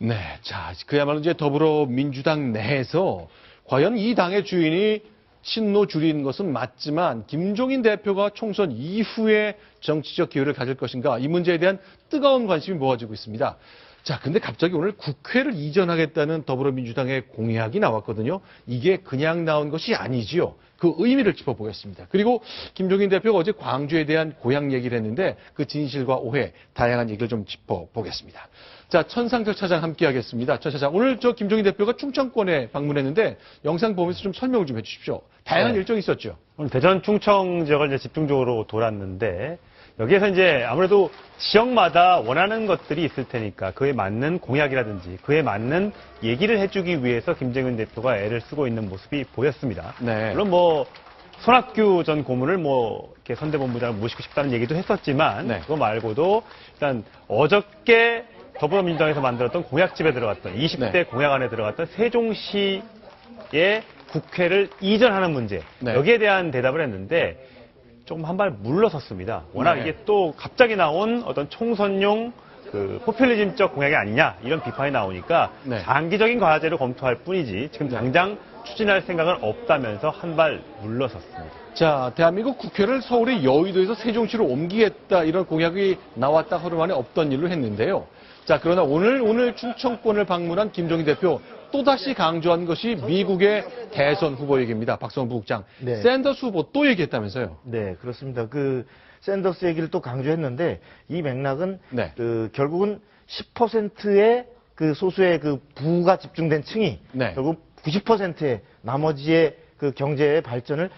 네, 자, 그야말로 이제 더불어민주당 내에서 과연 이 당의 주인이 친노줄인 것은 맞지만 김종인 대표가 총선 이후에 정치적 기회를 가질 것인가 이 문제에 대한 뜨거운 관심이 모아지고 있습니다. 자, 근데 갑자기 오늘 국회를 이전하겠다는 더불어민주당의 공약이 나왔거든요. 이게 그냥 나온 것이 아니지요. 그 의미를 짚어보겠습니다. 그리고 김종인 대표가 어제 광주에 대한 고향 얘기를 했는데 그 진실과 오해, 다양한 얘기를 좀 짚어보겠습니다. 자, 천상적 차장 함께하겠습니다. 천 차장, 오늘 저 김종인 대표가 충청권에 방문했는데 영상 보면서 좀 설명을 좀 해주십시오. 다양한 일정이 있었죠. 오늘 대전 충청 지역을 이제 집중적으로 돌았는데 여기에서 이제 아무래도 지역마다 원하는 것들이 있을 테니까 그에 맞는 공약이라든지 그에 맞는 얘기를 해주기 위해서 김종인 대표가 애를 쓰고 있는 모습이 보였습니다. 네. 물론 뭐 손학규 전 고문을 뭐 이렇게 선대본부장을 모시고 싶다는 얘기도 했었지만 네. 그거 말고도 일단 어저께 더불어민주당에서 만들었던 공약집에 들어갔던 20대 네. 공약 안에 들어갔던 세종시의 국회를 이전하는 문제 네. 여기에 대한 대답을 했는데 조금 한 발 물러섰습니다. 워낙 네. 이게 또 갑자기 나온 어떤 총선용 그 포퓰리즘적 공약이 아니냐 이런 비판이 나오니까 네. 장기적인 과제를 검토할 뿐이지 지금 당장 추진할 생각은 없다면서 한 발 물러섰습니다. 자, 대한민국 국회를 서울의 여의도에서 세종시로 옮기겠다 이런 공약이 나왔다 하루 만에 없던 일로 했는데요. 자, 그러나 오늘 충청권을 방문한 김종인 대표 또다시 강조한 것이 미국의 대선 후보 얘기입니다. 박성원 부국장. 네. 샌더스 후보 또 얘기했다면서요. 네, 그렇습니다. 그 샌더스 얘기를 또 강조했는데 이 맥락은 네. 그 결국은 10%의 그 소수의 그 부가 집중된 층이 네. 결국 90%의 나머지의 그 경제의 발전을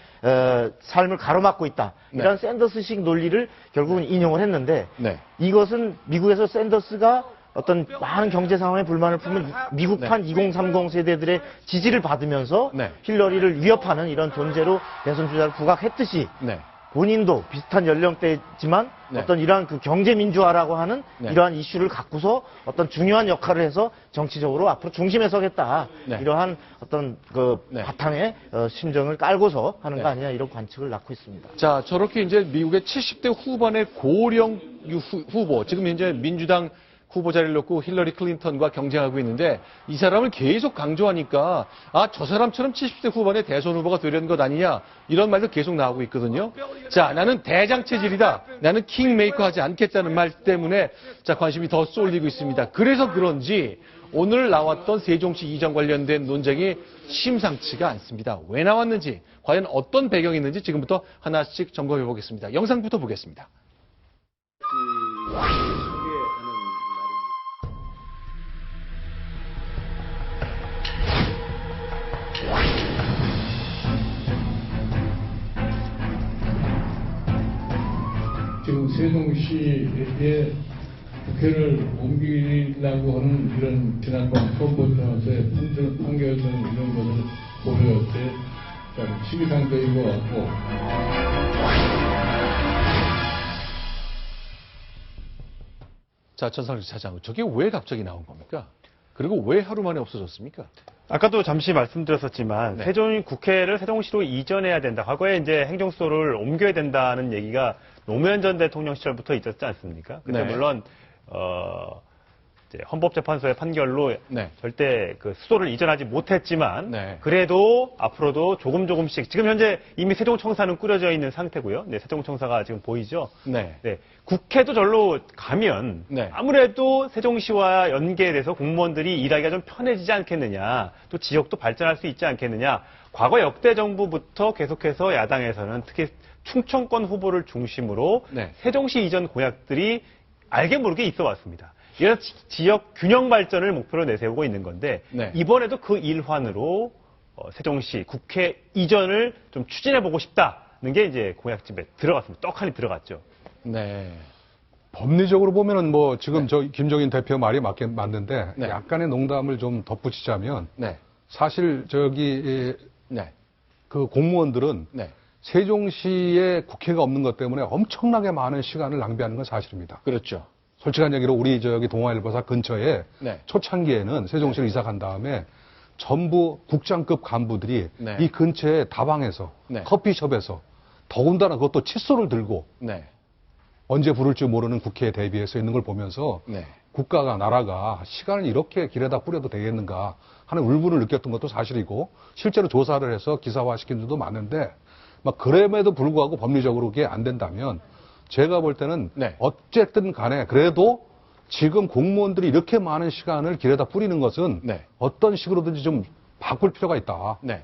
삶을 가로막고 있다. 네. 이런 샌더스식 논리를 결국은 인용을 했는데 네. 이것은 미국에서 샌더스가 어떤 많은 경제 상황에 불만을 품은 미국판 2030 세대들의 지지를 받으면서 네. 힐러리를 위협하는 이런 존재로 대선 주자를 부각했듯이 네. 본인도 비슷한 연령대지만 네. 어떤 이러한 그 경제 민주화라고 하는 네. 이러한 이슈를 갖고서 어떤 중요한 역할을 해서 정치적으로 앞으로 중심에 서겠다. 네. 이러한 어떤 그 네. 바탕에 심정을 깔고서 하는 네. 거 아니냐 이런 관측을 낳고 있습니다. 자, 저렇게 이제 미국의 70대 후반의 고령 후보, 지금 현재 민주당 후보 자리를 놓고 힐러리 클린턴과 경쟁하고 있는데 이 사람을 계속 강조하니까 아, 저 사람처럼 70대 후반의 대선 후보가 되려는 것 아니냐 이런 말도 계속 나오고 있거든요. 자, 나는 대장 체질이다. 나는 킹메이커 하지 않겠다는 말 때문에 자, 관심이 더 쏠리고 있습니다. 그래서 그런지 오늘 나왔던 세종시 이전 관련된 논쟁이 심상치가 않습니다. 왜 나왔는지, 과연 어떤 배경이 있는지 지금부터 하나씩 점검해 보겠습니다. 영상부터 보겠습니다. 지금 세종시에 국회를 옮기려고 하는 이런 지난번 선거에서의 판결 등 이런 것을 고려할 때 시기상적인 것 같고 자, 천상식 차장, 저게 왜 갑자기 나온 겁니까? 그리고 왜 하루 만에 없어졌습니까? 아까도 잠시 말씀드렸었지만 네. 세종 국회를 세종시로 이전해야 된다. 과거에 이제 행정수도를 옮겨야 된다는 얘기가 노무현 전 대통령 시절부터 있었지 않습니까? 근데 네. 물론 이제 헌법재판소의 판결로 네. 절대 그 수도를 이전하지 못했지만 네. 그래도 앞으로도 조금씩 지금 현재 이미 세종청사는 꾸려져 있는 상태고요. 네, 세종청사가 지금 보이죠? 네. 네, 국회도 절로 가면 네. 아무래도 세종시와 연계돼서 공무원들이 일하기가 좀 편해지지 않겠느냐, 또 지역도 발전할 수 있지 않겠느냐. 과거 역대 정부부터 계속해서 야당에서는 특히 충청권 후보를 중심으로 네. 세종시 이전 공약들이 알게 모르게 있어 왔습니다. 이런 지역 균형 발전을 목표로 내세우고 있는 건데 네. 이번에도 그 일환으로 세종시 국회 이전을 좀 추진해보고 싶다는 게 이제 공약집에 들어갔습니다. 떡하니 들어갔죠. 네. 법리적으로 보면은 뭐 지금 네. 저 김종인 대표 말이 맞는데 네. 약간의 농담을 좀 덧붙이자면 네. 사실 저기 네. 그 공무원들은 네. 세종시에 국회가 없는 것 때문에 엄청나게 많은 시간을 낭비하는 건 사실입니다. 그렇죠. 솔직한 얘기로 우리 저기 동아일보사 근처에 네. 초창기에는 세종시를 이사 간 다음에 전부 국장급 간부들이 네. 이 근처에 다방에서 네. 커피숍에서 더군다나 그것도 칫솔을 들고 네. 언제 부를지 모르는 국회에 대비해서 있는 걸 보면서 네. 국가가, 나라가 시간을 이렇게 길에다 뿌려도 되겠는가 하는 울분을 느꼈던 것도 사실이고, 실제로 조사를 해서 기사화시킨 분도 많은데, 막 그럼에도 불구하고 법리적으로 그게 안 된다면, 제가 볼 때는 네. 어쨌든 간에 그래도 지금 공무원들이 이렇게 많은 시간을 길에다 뿌리는 것은 네. 어떤 식으로든지 좀 바꿀 필요가 있다. 네.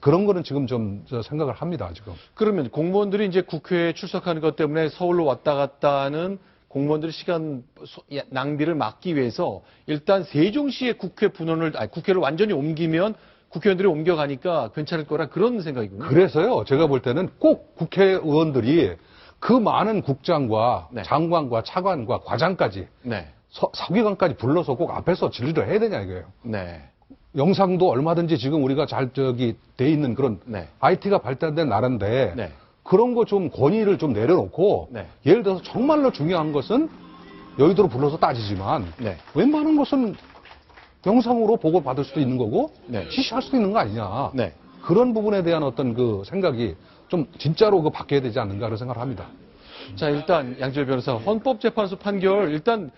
그런 거는 지금 좀 생각을 합니다, 지금. 그러면 공무원들이 이제 국회에 출석하는 것 때문에 서울로 왔다 갔다 하는 공무원들의 시간 낭비를 막기 위해서 일단 세종시의 국회 분원을, 국회를 완전히 옮기면 국회의원들이 옮겨가니까 괜찮을 거라 그런 생각이군요. 그래서요, 제가 볼 때는 꼭 국회의원들이 그 많은 국장과 네. 장관과 차관과 과장까지 네. 서기관까지 불러서 꼭 앞에서 질의를 해야 되냐 이거예요. 네. 영상도 얼마든지 지금 우리가 잘 돼 있는 그런 네. IT가 발달된 나라인데 네. 그런 거 좀 권위를 좀 내려놓고 네. 예를 들어서 정말로 중요한 것은 여의도로 불러서 따지지만 네. 웬만한 것은 영상으로 보고 받을 수도 있는 거고 네. 지시할 수도 있는 거 아니냐. 네. 그런 부분에 대한 어떤 그 생각이 좀 진짜로 그 바뀌어야 되지 않는가 그런 생각을 합니다. 자, 일단 양지열 변호사, 헌법재판소 판결 일단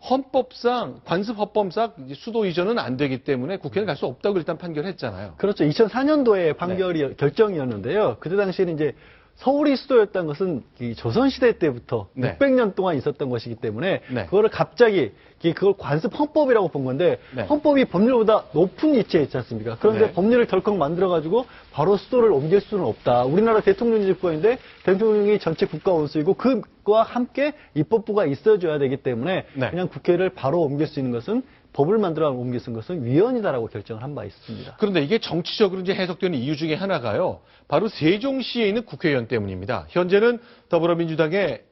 헌법상 관습 헌법상 이제 수도 이전은 안 되기 때문에 국회는 갈 수 없다고 일단 판결했잖아요. 그렇죠. 2004년도에 판결이 결정이었는데요. 그때 당시에는 이제 서울이 수도였던 것은 이 조선시대 때부터 네. 600년 동안 있었던 것이기 때문에 네. 그거를 갑자기 그걸 관습 헌법이라고 본 건데 네. 헌법이 법률보다 높은 위치에 있지 않습니까? 그런데 네. 법률을 덜컥 만들어가지고 바로 수도를 옮길 수는 없다. 우리나라 대통령제 국가인데 대통령이 전체 국가 원수이고 그와 함께 입법부가 있어줘야 되기 때문에 네. 그냥 국회를 바로 옮길 수 있는 것은 법을 만들어 옮길 수 있는 것은 위헌이다라고 결정을 한 바 있습니다. 그런데 이게 정치적으로 이제 해석되는 이유 중에 하나가요. 바로 세종시에 있는 국회의원 때문입니다. 현재는 더불어민주당의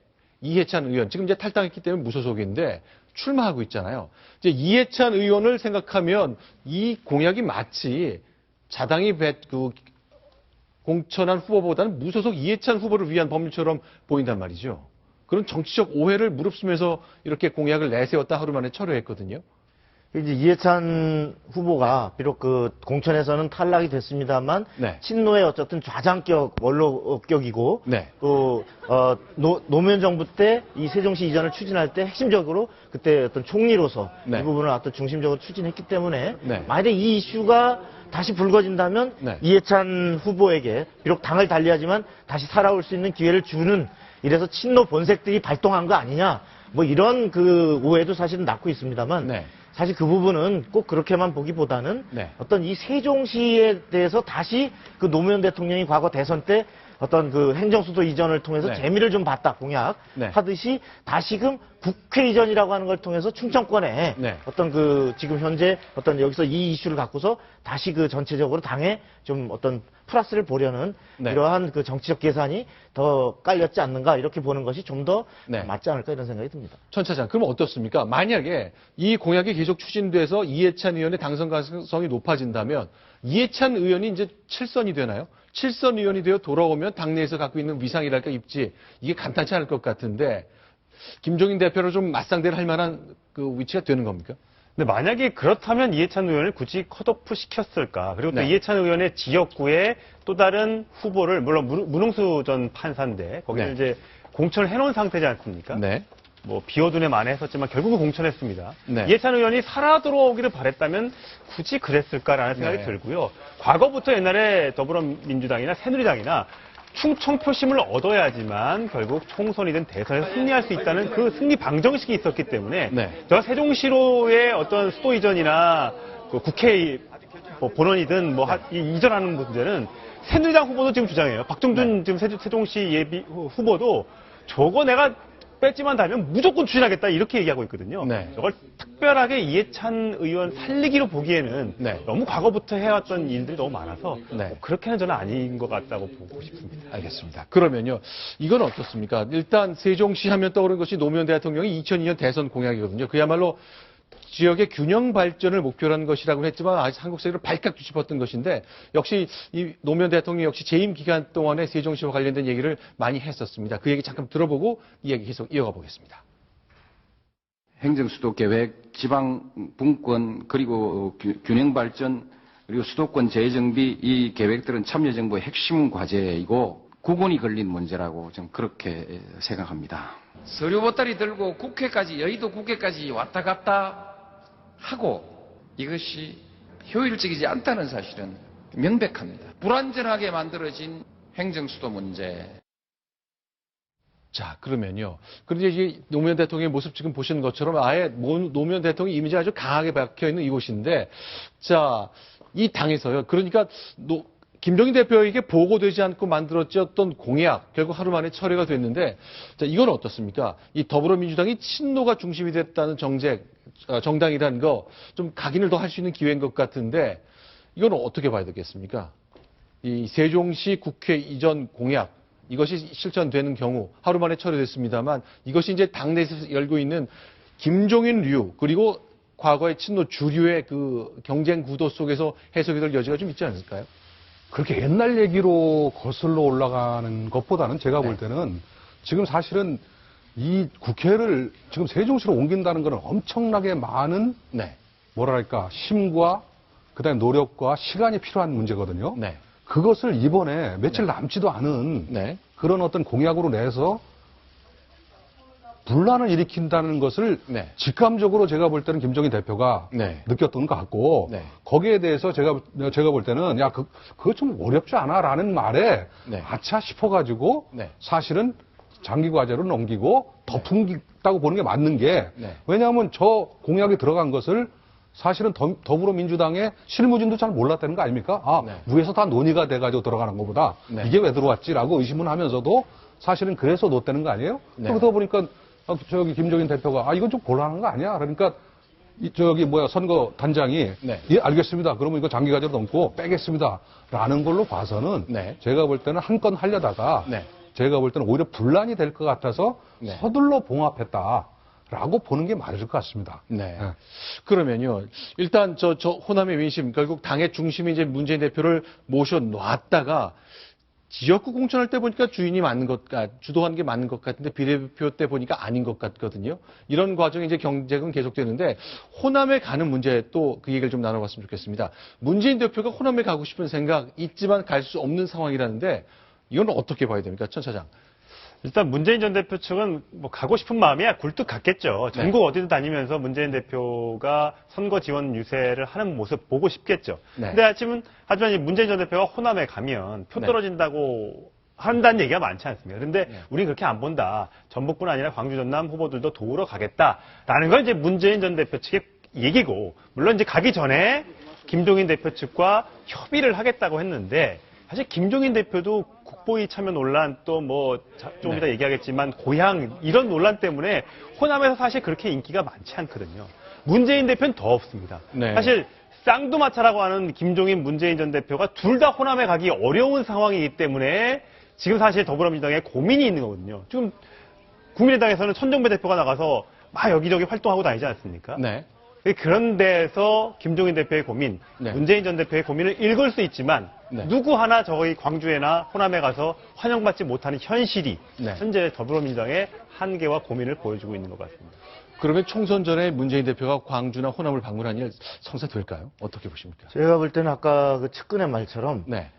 이해찬 의원, 지금 이제 탈당했기 때문에 무소속인데 출마하고 있잖아요. 이제 이해찬 의원을 생각하면 이 공약이 마치 자당이 공천한 후보보다는 무소속 이해찬 후보를 위한 법률처럼 보인단 말이죠. 그런 정치적 오해를 무릅쓰면서 이렇게 공약을 내세웠다 하루 만에 철회했거든요. 이제 이해찬 후보가 비록 그 공천에서는 탈락이 됐습니다만 네. 친노의 어쨌든 좌장격 원로격이고 네. 또 노무현 정부 때 이 세종시 이전을 추진할 때 핵심적으로 그때 어떤 총리로서 네. 이 부분을 어떤 중심적으로 추진했기 때문에 네. 만약에 이 이슈가 다시 불거진다면 네. 이해찬 후보에게 비록 당을 달리하지만 다시 살아올 수 있는 기회를 주는 이래서 친노 본색들이 발동한 거 아니냐 뭐 이런 그 오해도 사실은 낳고 있습니다만 네. 사실 그 부분은 꼭 그렇게만 보기보다는 네. 어떤 이 세종시에 대해서 다시 그 노무현 대통령이 과거 대선 때 어떤 그 행정수도 이전을 통해서 네. 재미를 좀 봤다 공약 네. 하듯이 다시금 국회 이전이라고 하는 걸 통해서 충청권에 네. 어떤 그 지금 현재 어떤 여기서 이 이슈를 갖고서 다시 그 전체적으로 당에 좀 어떤 플러스를 보려는 네. 이러한 그 정치적 계산이 더 깔렸지 않는가 이렇게 보는 것이 좀 더 네. 맞지 않을까 이런 생각이 듭니다. 천 차장, 그럼 어떻습니까? 만약에 이 공약이 계속 추진돼서 이해찬 의원의 당선 가능성이 높아진다면 이해찬 의원이 이제 7선이 되나요? 7선 의원이 되어 돌아오면 당내에서 갖고 있는 위상이랄까 입지 이게 간단치 않을 것 같은데 김종인 대표로 좀 맞상대를 할 만한 그 위치가 되는 겁니까? 근데 만약에 그렇다면 이해찬 의원을 굳이 컷오프 시켰을까? 그리고 또 네. 이해찬 의원의 지역구에 또 다른 후보를, 물론 문흥수 전 판사인데, 거기는 네. 이제 공천을 해놓은 상태지 않습니까? 네. 뭐, 비어둔에 만회했었지만 결국은 공천했습니다. 네. 이해찬 의원이 살아 들어오기를 바랬다면 굳이 그랬을까라는 생각이 네. 들고요. 과거부터 옛날에 더불어민주당이나 새누리당이나 충청 표심을 얻어야지만 결국 총선이든 대선에서 승리할 수 있다는 그 승리 방정식이 있었기 때문에 네. 저 세종시로의 어떤 수도 이전이나 그 국회 뭐 본원이든 뭐 이전하는 문제는 새누리당 후보도 지금 주장해요. 박정준 지금 세종시 예비 후보도 저거 내가 뺐지만 달면 무조건 추진하겠다 이렇게 얘기하고 있거든요. 네. 저걸 특별하게 이해찬 의원 살리기로 보기에는 네. 너무 과거부터 해왔던 일들이 너무 많아서 네. 뭐 그렇게는 저는 아닌 것 같다고 보고 싶습니다. 알겠습니다. 그러면요, 이건 어떻습니까? 일단 세종시 하면 떠오르는 것이 노무현 대통령이 2002년 대선 공약이거든요. 그야말로 지역의 균형 발전을 목표로 한 것이라고 했지만 아직 한국 사회를 발칵 뒤집었던 것인데 역시 이 노무현 대통령 역시 재임 기간 동안에 세종시와 관련된 얘기를 많이 했었습니다. 그 얘기 잠깐 들어보고 이 얘기 계속 이어가 보겠습니다. 행정수도 계획, 지방 분권, 그리고 균형 발전, 그리고 수도권 재정비 이 계획들은 참여정부의 핵심 과제이고 국원이 걸린 문제라고 저는 그렇게 생각합니다. 서류 보따리 들고 국회까지, 여의도 국회까지 왔다 갔다 하고 이것이 효율적이지 않다는 사실은 명백합니다. 불완전하게 만들어진 행정수도 문제. 자, 그러면요. 그런데 이제 노무현 대통령의 모습 지금 보시는 것처럼 아예 노무현 대통령 이미지가 아주 강하게 박혀 있는 이곳인데, 자, 이 당에서요. 그러니까 김종인 대표에게 보고되지 않고 만들어졌던 공약, 결국 하루 만에 철회가 됐는데, 자, 이건 어떻습니까? 이 더불어민주당이 친노가 중심이 됐다는 정당이라는 거 좀 각인을 더 할 수 있는 기회인 것 같은데, 이건 어떻게 봐야 되겠습니까? 이 세종시 국회 이전 공약, 이것이 실천되는 경우 하루 만에 철회됐습니다만 이것이 이제 당내에서 열고 있는 김종인류 그리고 과거의 친노 주류의 그 경쟁 구도 속에서 해석이 될 여지가 좀 있지 않을까요? 그렇게 옛날 얘기로 거슬러 올라가는 것보다는 제가 볼 때는 지금 사실은 이 국회를 지금 세종시로 옮긴다는 것은 엄청나게 많은 네. 뭐랄까 힘과 그다음에 노력과 시간이 필요한 문제거든요. 네. 그것을 이번에 며칠 남지도 않은 네. 그런 어떤 공약으로 내서 분란을 일으킨다는 것을 네. 직감적으로 제가 볼 때는 김종인 대표가 네. 느꼈던 것 같고 네. 거기에 대해서 제가 볼 때는 야 그거 좀 어렵지 않아라는 말에 네. 아차 싶어가지고 네. 사실은 장기 과제로 넘기고 더 풍기다고 보는 게 맞는 게 네. 왜냐하면 저 공약이 들어간 것을 사실은 더불어민주당의 실무진도 잘 몰랐다는 거 아닙니까? 네. 위에서 다 논의가 돼가지고 들어가는 것보다 네. 이게 왜 들어왔지라고 의심은 하면서도 사실은 그래서 놓대는 거 아니에요? 네. 그러다 보니까 저기 김종인 대표가 이건 좀 곤란한 거 아니야? 그러니까 선거 단장이 네. 예 알겠습니다. 그러면 이거 장기 과제로 넘고 빼겠습니다라는 걸로 봐서는 네. 제가 볼 때는 한 건 하려다가 네. 제가 볼 때는 오히려 분란이 될 것 같아서 네. 서둘러 봉합했다라고 보는 게 맞을 것 같습니다. 네. 네. 그러면요. 일단 저 호남의 민심, 결국 당의 중심이 이제 문재인 대표를 모셔놨다가 지역구 공천할 때 보니까 주도한 게 맞는 것 같은데 비례표 때 보니까 아닌 것 같거든요. 이런 과정이 이제 경쟁은 계속되는데 호남에 가는 문제 또 그 얘기를 좀 나눠봤으면 좋겠습니다. 문재인 대표가 호남에 가고 싶은 생각 있지만 갈 수 없는 상황이라는데 이건 어떻게 봐야 됩니까? 천 차장. 일단 문재인 전 대표 측은 뭐 가고 싶은 마음이야 굴뚝 같겠죠. 전국 어디든 다니면서 문재인 대표가 선거 지원 유세를 하는 모습 보고 싶겠죠. 네. 근데 하지만 이 문재인 전 대표가 호남에 가면 표 네. 떨어진다고 한다는 얘기가 많지 않습니까? 그런데 우린 그렇게 안 본다. 전북뿐 아니라 광주, 전남 후보들도 도우러 가겠다라는 건 이제 문재인 전 대표 측의 얘기고, 물론 이제 가기 전에 김종인 대표 측과 협의를 하겠다고 했는데, 사실 김종인 대표도 국보위 참여 논란 또 조금 이따 얘기하겠지만 고향 이런 논란 때문에 호남에서 사실 그렇게 인기가 많지 않거든요. 문재인 대표는 더 없습니다. 네. 사실 쌍두마차라고 하는 김종인 문재인 전 대표가 둘 다 호남에 가기 어려운 상황이기 때문에 지금 사실 더불어민주당에 고민이 있는 거거든요. 지금 국민의당에서는 천정배 대표가 나가서 막 여기저기 활동하고 다니지 않습니까? 네. 그런 데서 김종인 대표의 고민, 네. 문재인 전 대표의 고민을 읽을 수 있지만 네. 누구 하나 저희 광주에나 호남에 가서 환영받지 못하는 현실이 네. 현재 더불어민주당의 한계와 고민을 보여주고 있는 것 같습니다. 그러면 총선 전에 문재인 대표가 광주나 호남을 방문한 일 성사될까요? 어떻게 보십니까? 제가 볼 때는 아까 그 측근의 말처럼 네.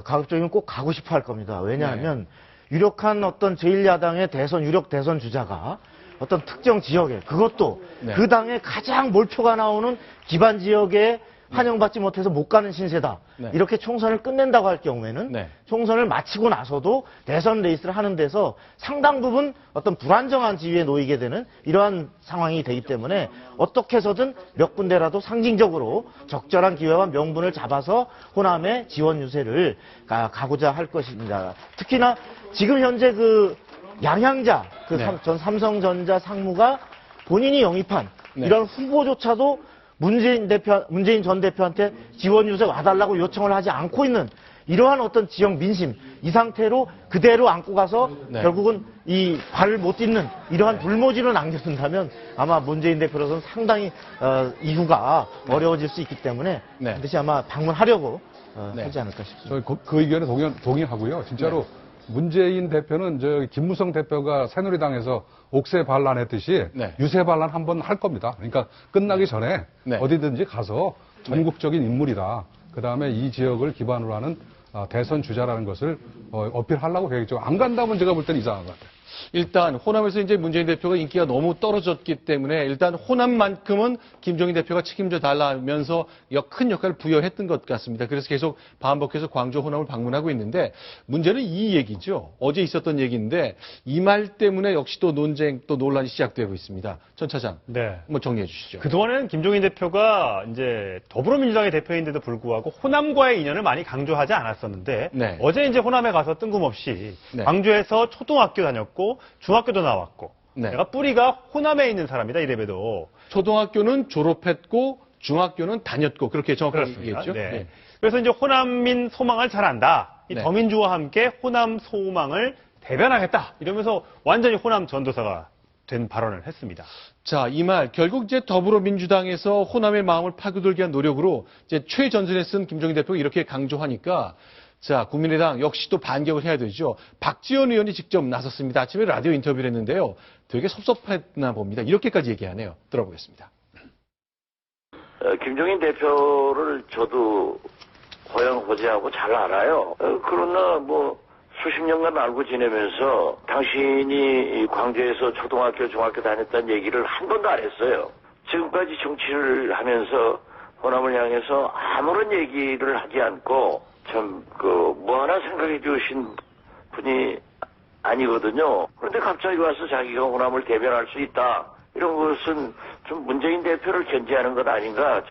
가급적이면 꼭 가고 싶어 할 겁니다. 왜냐하면 유력한 어떤 제1야당의 유력 대선 주자가 어떤 특정 지역에, 그것도 네. 그 당에 가장 몰표가 나오는 기반 지역에 환영받지 못해서 못 가는 신세다. 네. 이렇게 총선을 끝낸다고 할 경우에는 네. 총선을 마치고 나서도 대선 레이스를 하는 데서 상당 부분 어떤 불안정한 지위에 놓이게 되는 이러한 상황이 되기 때문에 어떻게 해서든 몇 군데라도 상징적으로 적절한 기회와 명분을 잡아서 호남의 지원 유세를 가고자 할 것입니다. 특히나 지금 현재 그 양향자, 네. 전 삼성전자 상무가 본인이 영입한 네. 이런 후보조차도 문재인 전 대표한테 지원 유세 와달라고 요청을 하지 않고 있는 이러한 어떤 지역 민심, 이 상태로 그대로 안고 가서 네. 결국은 이 발을 못 딛는 이러한 불모지를 남겨둔다면 아마 문재인 대표로서는 상당히 이후가 어려워질 수 있기 때문에 네. 반드시 아마 방문하려고 네. 하지 않을까 싶습니다. 저 그 의견에 동의하고요. 진짜로 문재인 대표는 김무성 대표가 새누리당에서 옥새 반란했듯이 네. 유세 반란 한번 할 겁니다. 그러니까 끝나기 전에 네. 어디든지 가서 전국적인 인물이다. 그다음에 이 지역을 기반으로 하는 대선 주자라는 것을 어필하려고 계획이죠. 안 간다면 제가 볼 때는 이상한 것 같아요. 일단 호남에서 이제 문재인 대표가 인기가 너무 떨어졌기 때문에 일단 호남만큼은 김종인 대표가 책임져 달라면서 큰 역할을 부여했던 것 같습니다. 그래서 계속 반복해서 광주 호남을 방문하고 있는데 문제는 이 얘기죠. 어제 있었던 얘기인데 이 말 때문에 역시 또 논쟁 또 논란이 시작되고 있습니다. 전 차장, 네. 한번 정리해 주시죠. 그동안은 김종인 대표가 이제 더불어민주당의 대표인데도 불구하고 호남과의 인연을 많이 강조하지 않았었는데 네. 어제 이제 호남에 가서 뜬금없이 네. 광주에서 초등학교 다녔고 중학교도 나왔고 네. 내가 뿌리가 호남에 있는 사람이다 이래봬도 초등학교는 졸업했고 중학교는 다녔고 그렇게 정확하게 그렇습니다. 얘기했죠. 네. 네. 그래서 이제 호남민 소망을 잘 안다. 이 네. 더민주와 함께 호남 소망을 대변하겠다. 이러면서 완전히 호남 전도사가 된 발언을 했습니다. 자, 이 말 결국 이제 더불어민주당에서 호남의 마음을 파고들기 위한 노력으로 이제 최전선에 쓴 김종인 대표가 이렇게 강조하니까 자, 국민의당 역시 또 반격을 해야 되죠. 박지원 의원이 직접 나섰습니다. 아침에 라디오 인터뷰를 했는데요. 되게 섭섭했나 봅니다. 이렇게까지 얘기하네요. 들어보겠습니다. 김종인 대표를 저도 호영호재하고 잘 알아요. 그러나 뭐 수십 년간 알고 지내면서 당신이 광주에서 초등학교, 중학교 다녔다는 얘기를 한 번도 안 했어요. 지금까지 정치를 하면서 호남을 향해서 아무런 얘기를 하지 않고 참 뭐 하나 생각해 주신 분이 아니거든요. 그런데 갑자기 와서 자기가 호남을 대변할 수 있다. 이런 것은 좀 문재인 대표를 견제하는 것 아닌가.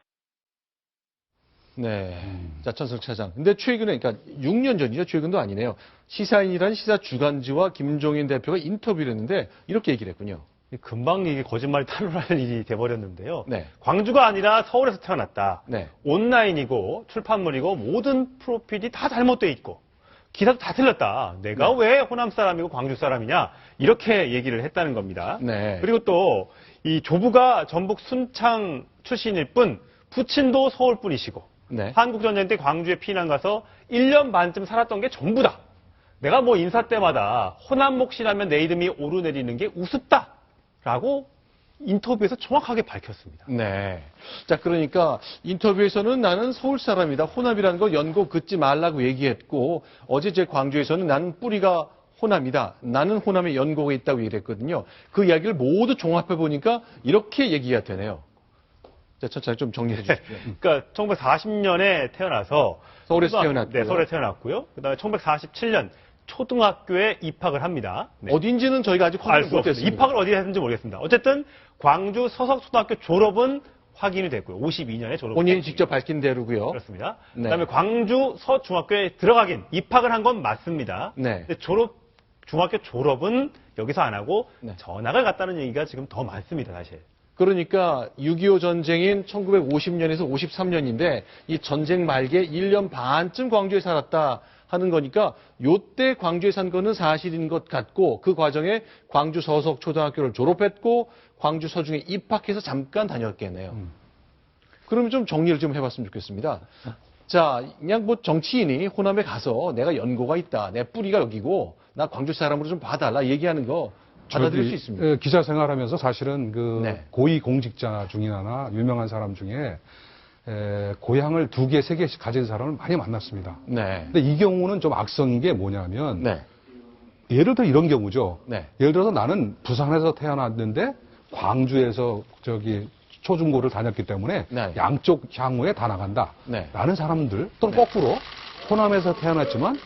네. 자, 천석 차장. 근데 최근에, 그러니까 6년 전이죠. 최근도 아니네요. 시사인이라는 시사 주간지와 김종인 대표가 인터뷰를 했는데 이렇게 얘기를 했군요. 금방 이게 거짓말이 탄로날 일이 돼버렸는데요. 네. 광주가 아니라 서울에서 태어났다. 네. 온라인이고 출판물이고 모든 프로필이 다 잘못돼 있고 기사도 다 틀렸다. 내가 네. 왜 호남 사람이고 광주 사람이냐 이렇게 얘기를 했다는 겁니다. 네. 그리고 또 이 조부가 전북 순창 출신일 뿐 부친도 서울 분이시고 네. 한국전쟁 때 광주에 피난 가서 1년 반쯤 살았던 게 전부다. 내가 뭐 인사 때마다 호남 몫이라면 내 이름이 오르내리는 게 우습다. 라고 인터뷰에서 정확하게 밝혔습니다. 네. 자, 그러니까 인터뷰에서는 나는 서울 사람이다. 호남이라는 걸 연고 긋지 말라고 얘기했고 어제 제 광주에서는 나는 뿌리가 호남이다. 나는 호남에 연고가 있다고 얘기했거든요. 그 이야기를 모두 종합해 보니까 이렇게 얘기가 되네요. 자, 천천히 좀 정리해 주십시오. 그러니까 1940년에 태어나서 서울에서 태어났고요. 네, 서울에 태어났고요. 그다음에 1947년 초등학교에 입학을 합니다. 네. 어딘지는 저희가 아직 알 확인을 수 없습니다. 못했습니다. 입학을 어디에 했는지 모르겠습니다. 어쨌든 광주 서석초등학교 졸업은 확인이 됐고요. 52년에 졸업. 본인이 직접 밝힌 대로고요. 그렇습니다. 네. 그다음에 광주 서중학교에 들어가긴 입학을 한 건 맞습니다. 네. 근데 중학교 졸업은 여기서 안 하고 네. 전학을 갔다는 얘기가 지금 더 많습니다, 사실. 그러니까 6.25 전쟁인 1950년에서 53년인데 이 전쟁 말기에 1년 반쯤 광주에 살았다 하는 거니까 요때 광주에 산 거는 사실인 것 같고 그 과정에 광주 서석 초등학교를 졸업했고 광주 서중에 입학해서 잠깐 다녔겠네요. 그러면 좀 정리를 좀 해봤으면 좋겠습니다. 자, 그냥 뭐 정치인이 호남에 가서 내가 연고가 있다, 내 뿌리가 여기고 나 광주 사람으로 좀 봐달라 얘기하는 거 받아들일 수 있습니다. 기자 생활하면서 사실은 네. 고위 공직자 중이나 유명한 사람 중에 고향을 2개, 3개씩 가진 사람을 많이 만났습니다. 네. 근데 이 경우는 좀 악성인 게 뭐냐면 네. 예를 들어 이런 경우죠. 네. 예를 들어서 나는 부산에서 태어났는데 광주에서 초중고를 다녔기 때문에 네. 양쪽 향후에 다 나간다. 네. 라는 사람들 또는 거꾸로 호남에서 태어났지만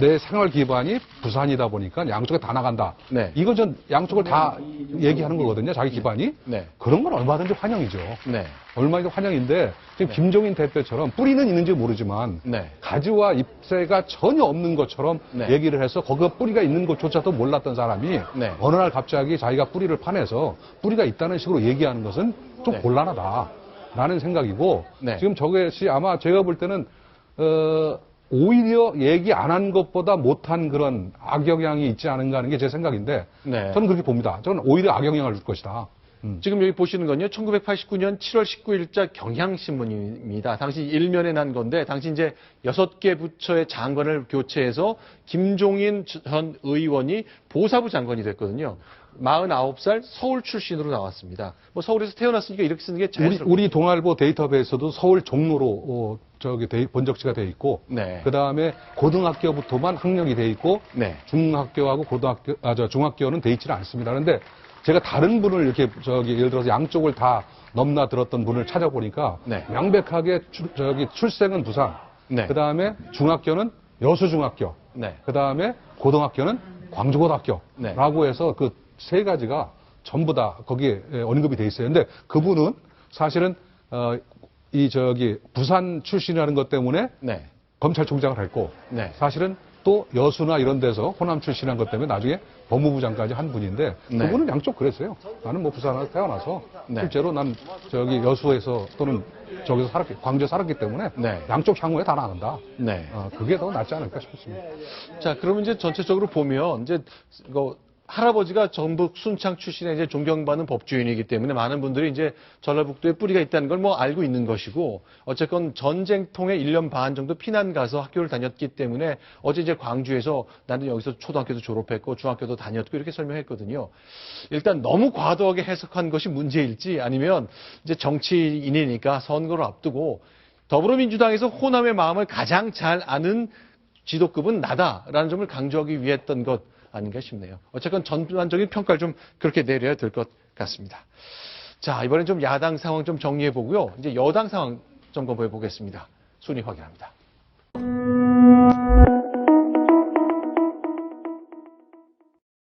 내 생활 기반이 부산이다 보니까 양쪽에 다 나간다. 네. 이거 전 양쪽을 다 얘기하는 거거든요. 자기 기반이. 네. 그런 건 얼마든지 환영이죠. 네. 얼마든지 환영인데 지금 김종인 대표처럼 뿌리는 있는지 모르지만 네. 가지와 잎새가 전혀 없는 것처럼 네. 얘기를 해서 거기가 뿌리가 있는 것조차도 몰랐던 사람이 네. 어느 날 갑자기 자기가 뿌리를 파내서 뿌리가 있다는 식으로 얘기하는 것은 좀 네. 곤란하다라는 생각이고 네. 지금 저것이 아마 제가 볼 때는 오히려 얘기 안 한 것보다 못한 그런 악영향이 있지 않은가 하는 게 제 생각인데 네. 저는 그렇게 봅니다. 저는 오히려 악영향을 줄 것이다. 지금 여기 보시는 건요, 1989년 7월 19일자 경향신문입니다. 당시 일면에 난 건데, 당시 이제 6개 부처의 장관을 교체해서 김종인 전 의원이 보사부 장관이 됐거든요. 49살 서울 출신으로 나왔습니다. 뭐 서울에서 태어났으니까 이렇게 쓰는 게 자연스럽고. 우리 동아일보 데이터베이스도 서울 종로로 번적지가 돼 있고, 네. 그 다음에 고등학교부터만 학력이 돼 있고, 네. 중학교하고 중학교는 돼 있지는 않습니다. 그런데 제가 다른 분을 이렇게 예를 들어서 양쪽을 다 넘나들었던 분을 찾아보니까 네. 명백하게 출생은 부산, 네. 그 다음에 중학교는 여수중학교, 네. 그 다음에 고등학교는 광주고등학교라고 해서 그 세 가지가 전부 다 거기에 언급이 돼 있어요. 근데 그분은 사실은 부산 출신이라는 것 때문에 네. 검찰총장을 했고, 네. 사실은 또 여수나 이런 데서 호남 출신한 것 때문에 나중에 법무부장까지 한 분인데, 네. 그분은 양쪽 그랬어요. 나는 뭐 부산에서 태어나서 네. 실제로 난 여수에서 또는 저기서 광주에 살았기 때문에 네. 양쪽 향후에 다 나간다. 네. 그게 더 낫지 않을까 싶습니다. 자, 그러면 이제 전체적으로 보면 이제 할아버지가 전북 순창 출신의 이제 존경받는 법조인이기 때문에 많은 분들이 이제 전라북도에 뿌리가 있다는 걸 뭐 알고 있는 것이고, 어쨌건 전쟁통에 1년 반 정도 피난 가서 학교를 다녔기 때문에 어제 이제 광주에서 나는 여기서 초등학교도 졸업했고 중학교도 다녔고 이렇게 설명했거든요. 일단 너무 과도하게 해석한 것이 문제일지, 아니면 이제 정치인이니까 선거를 앞두고 더불어민주당에서 호남의 마음을 가장 잘 아는 지도급은 나다라는 점을 강조하기 위해 했던 것 아닌가 싶네요. 어쨌건 전반적인 평가를 좀 그렇게 내려야 될 것 같습니다. 자, 이번엔 좀 야당 상황 좀 정리해 보고요. 이제 여당 상황 점검해 보겠습니다. 순위 확인합니다.